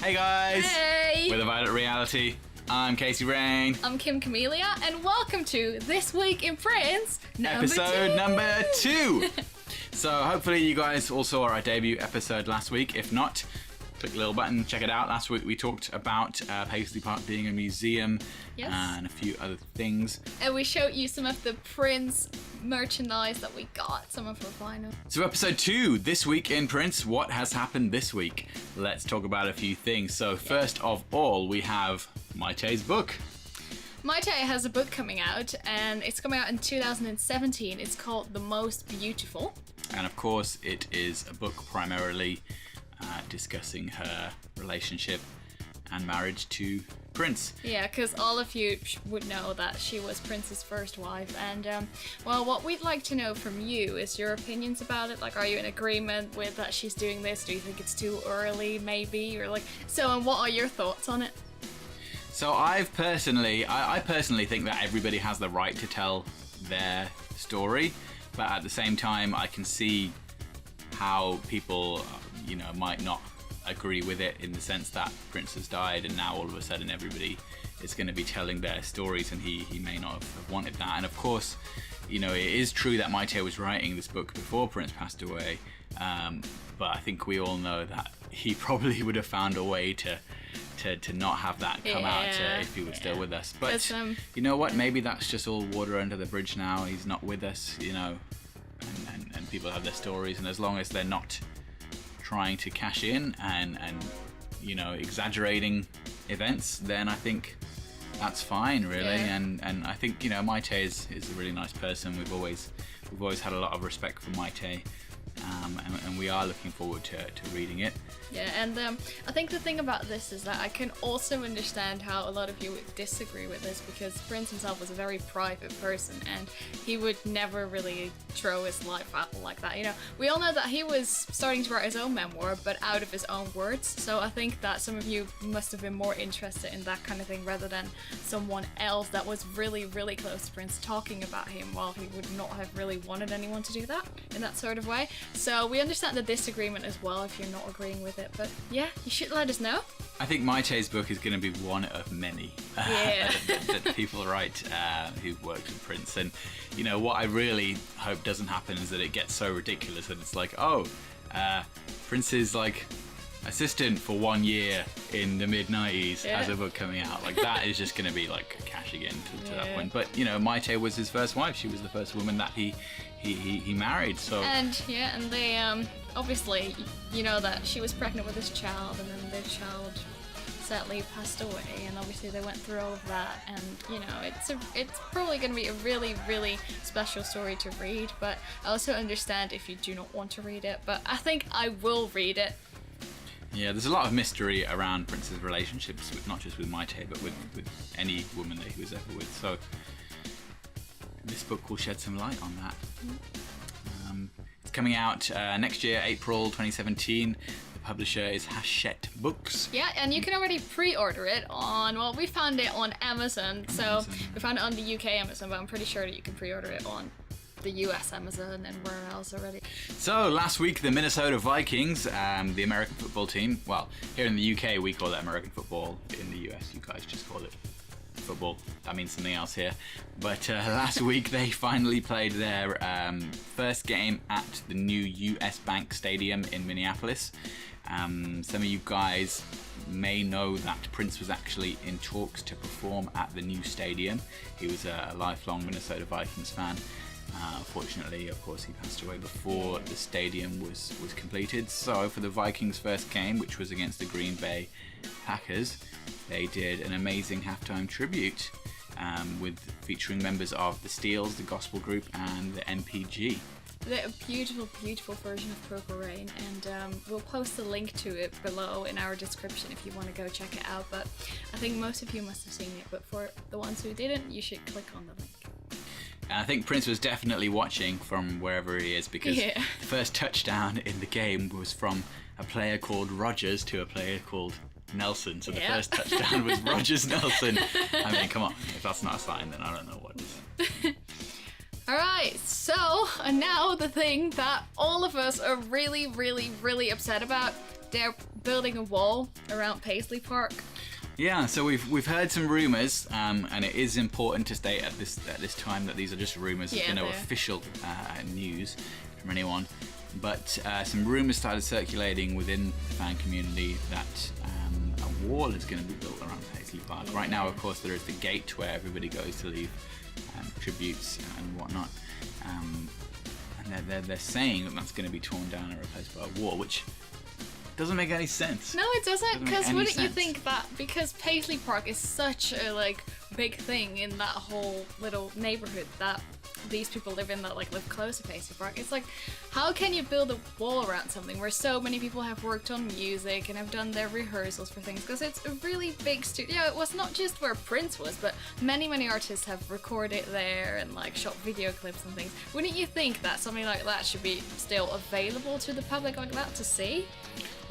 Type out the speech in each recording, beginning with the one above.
Hey guys! Hey! We're the Violet Reality. I'm Casey Rain. I'm Kim Camellia, and welcome to This Week in Prince Episode number 2. So hopefully you guys all saw our debut episode last week. If not, click the little button, check it out. Last week we talked about Paisley Park being a museum and a few other things. And we showed you some of the Prince merchandise that we got, some of our vinyl. So episode 2, This Week in Prince, what has happened this week? Let's talk about a few things. So first of all, we have Mayte's Book. Mayte has a book coming out, and it's coming out in 2017. It's called The Most Beautiful. And of course, it is a book primarily discussing her relationship and marriage to Prince. Yeah, because all of you would know that she was Prince's first wife. And, well, what we'd like to know from you is your opinions about it. Like, are you in agreement with that she's doing this? Do you think it's too early, maybe? Or like, so, and what are your thoughts on it? So I personally think that everybody has the right to tell their story, but at the same time, I can see how people, might not agree with it in the sense that Prince has died and now all of a sudden everybody is going to be telling their stories, and he may not have wanted that. And of course, it is true that Mayte was writing this book before Prince passed away, but I think we all know that he probably would have found a way to not have that come out if he was still with us. But you know what? Maybe that's just all water under the bridge now. He's not with us, and people have their stories, and as long as they're not trying to cash in and exaggerating events, then I think that's fine, really. And I think Mayte is a really nice person. We've always had a lot of respect for Mayte, and we are looking forward to reading it. Yeah, and I think the thing about this is that I can also understand how a lot of you would disagree with this, because Prince himself was a very private person and he would never really throw his life out like that. We all know that he was starting to write his own memoir, but out of his own words. So I think that some of you must have been more interested in that kind of thing rather than someone else that was really, really close to Prince talking about him, while he would not have really wanted anyone to do that in that sort of way. So we understand the disagreement as well if you're not agreeing with it, but yeah, you should let us know. I think Mayte's book is going to be one of many that people write who've worked with Prince. And what I really hope doesn't happen is that it gets so ridiculous that it's like, Prince's like assistant for 1 year in the mid-90s has a book coming out. Like, that is just going to be like cashing in to that point. But Mayte was his first wife. She was the first woman that he married. So and they obviously that she was pregnant with this child, and then their child sadly passed away, and obviously they went through all of that, and it's probably going to be a really, really special story to read. But I also understand if you do not want to read it, but I think I will read it. Yeah, there's a lot of mystery around Prince's relationships, not just with Mayte, but with any woman that he was ever with. So this book will shed some light on that. It's coming out next year, April 2017. The publisher is Hachette Books. Yeah, and you can already pre-order it on, we found it on Amazon. So we found it on the UK Amazon, but I'm pretty sure that you can pre-order it on the US Amazon and where else already. So last week, the Minnesota Vikings, the American football team, well, here in the UK we call it American football. In the US you guys just call it football. That means something else here. But last week they finally played their first game at the new US Bank Stadium in Minneapolis. Some of you guys may know that Prince was actually in talks to perform at the new stadium. He was a lifelong Minnesota Vikings fan. Unfortunately, of course, he passed away before the stadium was completed. So for the Vikings' first game, which was against the Green Bay Packers, they did an amazing halftime tribute featuring members of the Steels, the Gospel Group, and the NPG. They're a beautiful, beautiful version of Purple Rain, and we'll post a link to it below in our description if you want to go check it out. But I think most of you must have seen it, but for the ones who didn't, you should click on the link. And I think Prince was definitely watching from wherever he is, because the first touchdown in the game was from a player called Rogers to a player called Nelson. So the first touchdown was Rogers Nelson. I mean, come on, if that's not a sign, then I don't know what is. Alright, so, and now the thing that all of us are really, really, really upset about. They're building a wall around Paisley Park. Yeah, so we've heard some rumours, and it is important to state at this time that these are just rumours. There's been no official news from anyone, but some rumours started circulating within the fan community that a wall is going to be built around Paisley Park. Right now, of course, there is the gate where everybody goes to leave tributes and whatnot, and they're saying that that's going to be torn down and replaced by a wall, which doesn't make any sense. No, it doesn't, because wouldn't you think that because Paisley Park is such a big thing in that whole little neighborhood that these people live in that live close to Paisley Park, it's like, how can you build a wall around something where so many people have worked on music and have done their rehearsals for things? Because it's a really big studio. It was not just where Prince was, but many artists have recorded there and shot video clips and things. Wouldn't you think that something like that should be still available to the public like that to see?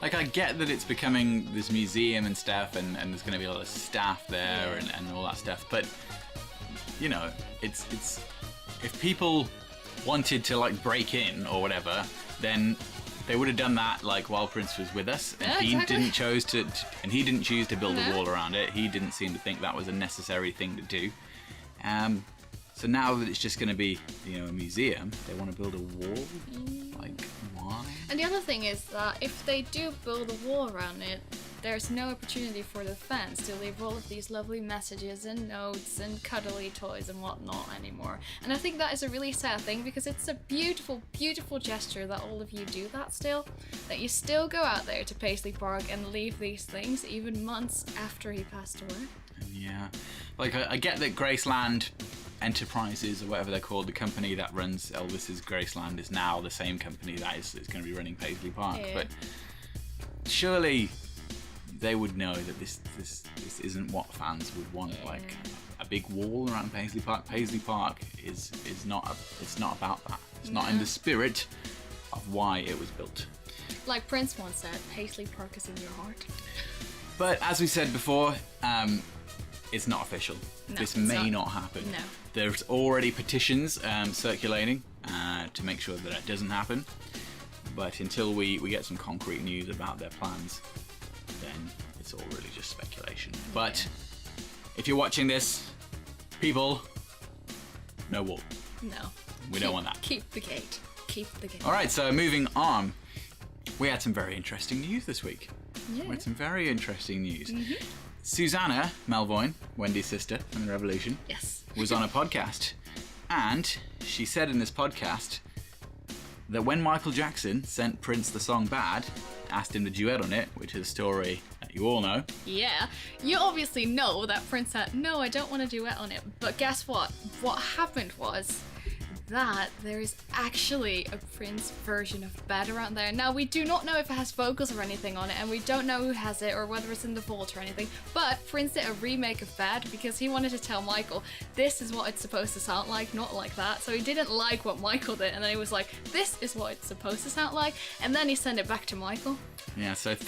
I get that it's becoming this museum and stuff, and there's going to be a lot of staff there and all that stuff, but it's if people wanted to break in or whatever, then they would have done that while Prince was with us, and he didn't choose to build a wall around it. He didn't seem to think that was a necessary thing to do. So now that it's just going to be a museum, they want to build a wall. Why? And the other thing is that if they do build a wall around it, there's no opportunity for the fans to leave all of these lovely messages and notes and cuddly toys and whatnot anymore. And I think that is a really sad thing, because it's a beautiful, beautiful gesture that all of you do that still. That you still go out there to Paisley Park and leave these things even months after he passed away. Yeah. I get that Graceland Enterprises, or whatever they're called, the company that runs Elvis's Graceland, is now the same company that is going to be running Paisley Park. Yeah. But surely they would know that this isn't what fans would want. A big wall around Paisley Park. Paisley Park is not about that. It's not in the spirit of why it was built. Like Prince once said, Paisley Park is in your heart. But as we said before, it's not official. No, this may not happen. No. There's already petitions circulating to make sure that it doesn't happen. But until we get some concrete news about their plans, then it's all really just speculation. But if you're watching this, people, no wall. No. We don't want that. Keep the gate. Keep the gate. All right, so moving on. We had some very interesting news this week. Yeah. We had some very interesting news. Mm-hmm. Susanna Melvoin, Wendy's sister from The Revolution, Yes. was on a podcast, and she said in this podcast that when Michael Jackson sent Prince the song Bad, asked him to duet on it, which is a story that you all know. Yeah, you obviously know that Prince said, no, I don't want to duet on it. But guess what? What happened was that there is actually a Prince version of Bad around there. Now, we do not know if it has vocals or anything on it, and we don't know who has it or whether it's in the vault or anything, but Prince did a remake of Bad because he wanted to tell Michael, this is what it's supposed to sound like, not like that. So he didn't like what Michael did, and then he was like, this is what it's supposed to sound like, and then he sent it back to Michael. Yeah, so for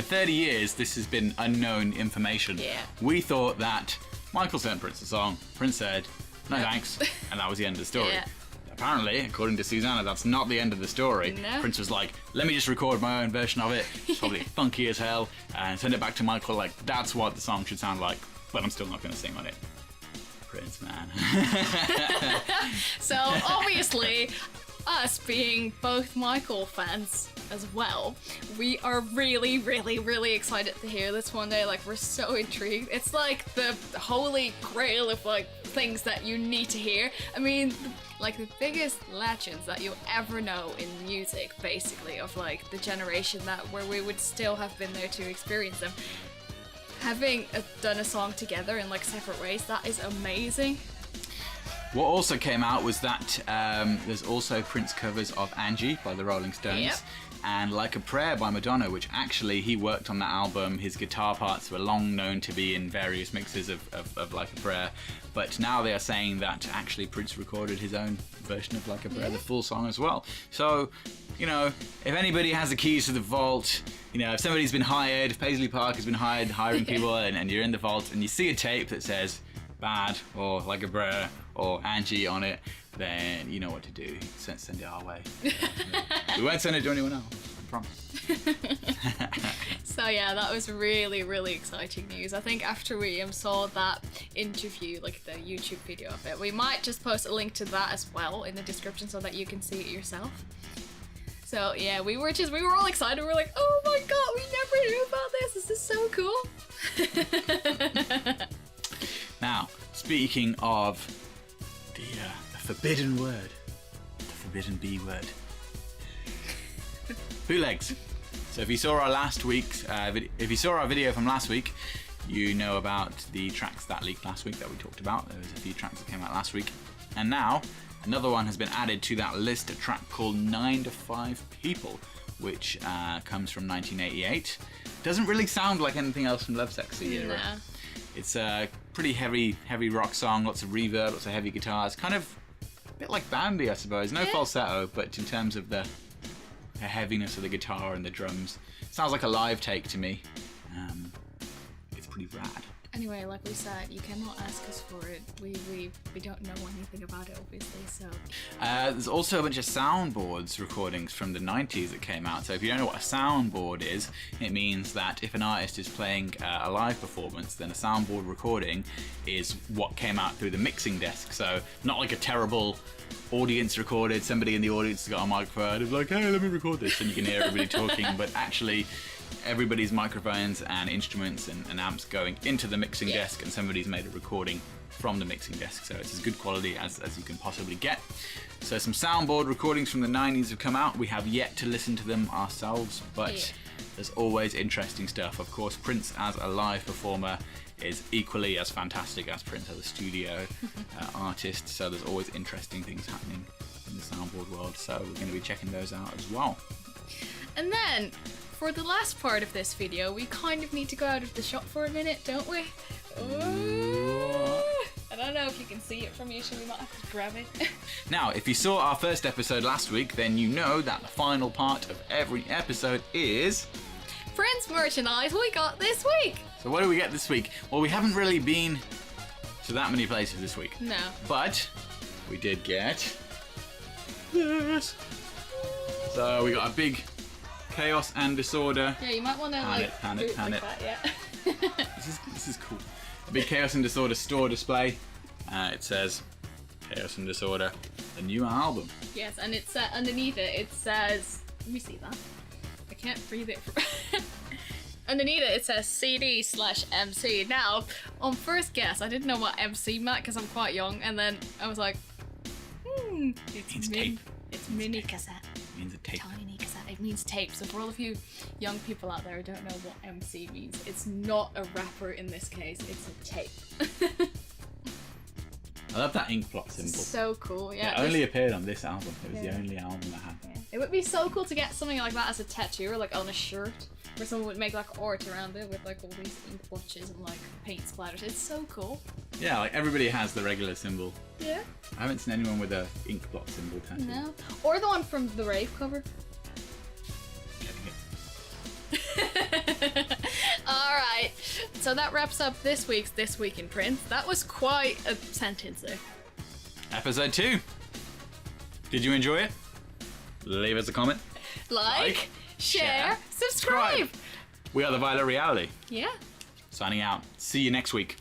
30 years, this has been unknown information. Yeah. We thought that Michael sent Prince a song, Prince said, no thanks, and that was the end of the story. Yeah. Apparently, according to Susanna, that's not the end of the story. No. Prince was like, let me just record my own version of it, probably funky as hell, and send it back to Michael like, that's what the song should sound like, but I'm still not going to sing on it. Prince, man. So, obviously, us being both Michael fans as well, we are really, really, really excited to hear this one day. We're so intrigued. It's like the holy grail of things that you need to hear. I mean, the biggest legends that you'll ever know in music, basically, of the generation where we would still have been there to experience them. Having done a song together in separate ways, that is amazing. What also came out was that there's also Prince covers of Angie by the Rolling Stones. Yep. And Like a Prayer by Madonna, which actually he worked on that album. His guitar parts were long known to be in various mixes of Like a Prayer. But now they are saying that actually Prince recorded his own version of Like a Prayer, the full song as well. So, if anybody has the keys to the vault, if somebody's been hired, if Paisley Park has been hiring people, and you're in the vault and you see a tape that says Bad or Like a Prayer or Angie on it, then you know what to do. Send it our way. We won't send it to anyone else, I promise. So yeah, that was really, really exciting news. I think after we saw that interview, like the YouTube video of it, we might just post a link to that as well in the description so that you can see it yourself. So yeah, we were all excited. We were like, oh my god, we never knew about this. This is so cool. Now, speaking of the forbidden word, the forbidden B word, bootlegs. So if you saw our video from last week, you know about the tracks that leaked last week that we talked about. There was a few tracks that came out last week, and now another one has been added to that list. A track called 9 to 5 People, which comes from 1988. Doesn't really sound like anything else from Lovesexy era. Nah. It's a pretty heavy rock song, lots of reverb, lots of heavy guitars, kind of a bit like Bambi, I suppose. No falsetto, but in terms of the heaviness of the guitar and the drums, sounds like a live take to me. It's pretty rad. Anyway, like we said, you cannot ask us for it. We don't know anything about it, obviously, so... There's also a bunch of soundboards recordings from the 90s that came out. So if you don't know what a soundboard is, it means that if an artist is playing a live performance, then a soundboard recording is what came out through the mixing desk. So not like a terrible audience recorded, somebody in the audience has got a microphone, it's like, hey, let me record this, and you can hear everybody talking, but actually everybody's microphones and instruments and amps going into the mixing desk, and somebody's made a recording from the mixing desk, so it's as good quality as you can possibly get. So some soundboard recordings from the 90s have come out. We have yet to listen to them ourselves, but there's always interesting stuff. Of course, Prince as a live performer is equally as fantastic as Prince as a studio artist, so there's always interesting things happening in the soundboard world, so we're going to be checking those out as well. And then, for the last part of this video, we kind of need to go out of the shop for a minute, don't we? Ooh. I don't know if you can see it from here, so we might have to grab it. Now, if you saw our first episode last week, then you know that the final part of every episode is... Prince merchandise we got this week! So what do we get this week? Well, we haven't really been to that many places this week. No. But we did get this. So we got a big Chaos and Disorder. Yeah, you might want to pan it. that, yeah. This is cool. A big Chaos and Disorder store display. It says Chaos and Disorder, the new album. Yes, and it's underneath it says, let me see that. I can't read it. Underneath it says CD/MC. Now, on first guess, I didn't know what MC meant because I'm quite young, and then I was like, It's tape. It's mini cassette. It means a tape. Tiny cassette. It means tape. So for all of you young people out there who don't know what MC means, it's not a rapper in this case. It's a tape. I love that ink plot symbol. So cool. Yeah. It only appeared on this album. It was the only album that had that. It would be so cool to get something like that as a tattoo or like on a shirt, where someone would make like art around it with like all these ink blotches and like paint splatters. It's so cool. Yeah, like everybody has the regular symbol. Yeah. I haven't seen anyone with a ink blot symbol tattoo. No. Or the one from the rave cover. Alright, so that wraps up this week's This Week in Prince. That was quite a sentence there. Episode 2. Did you enjoy it? Leave us a comment. Like, share, subscribe. We are the Violet Reality. Yeah. Signing out. See you next week.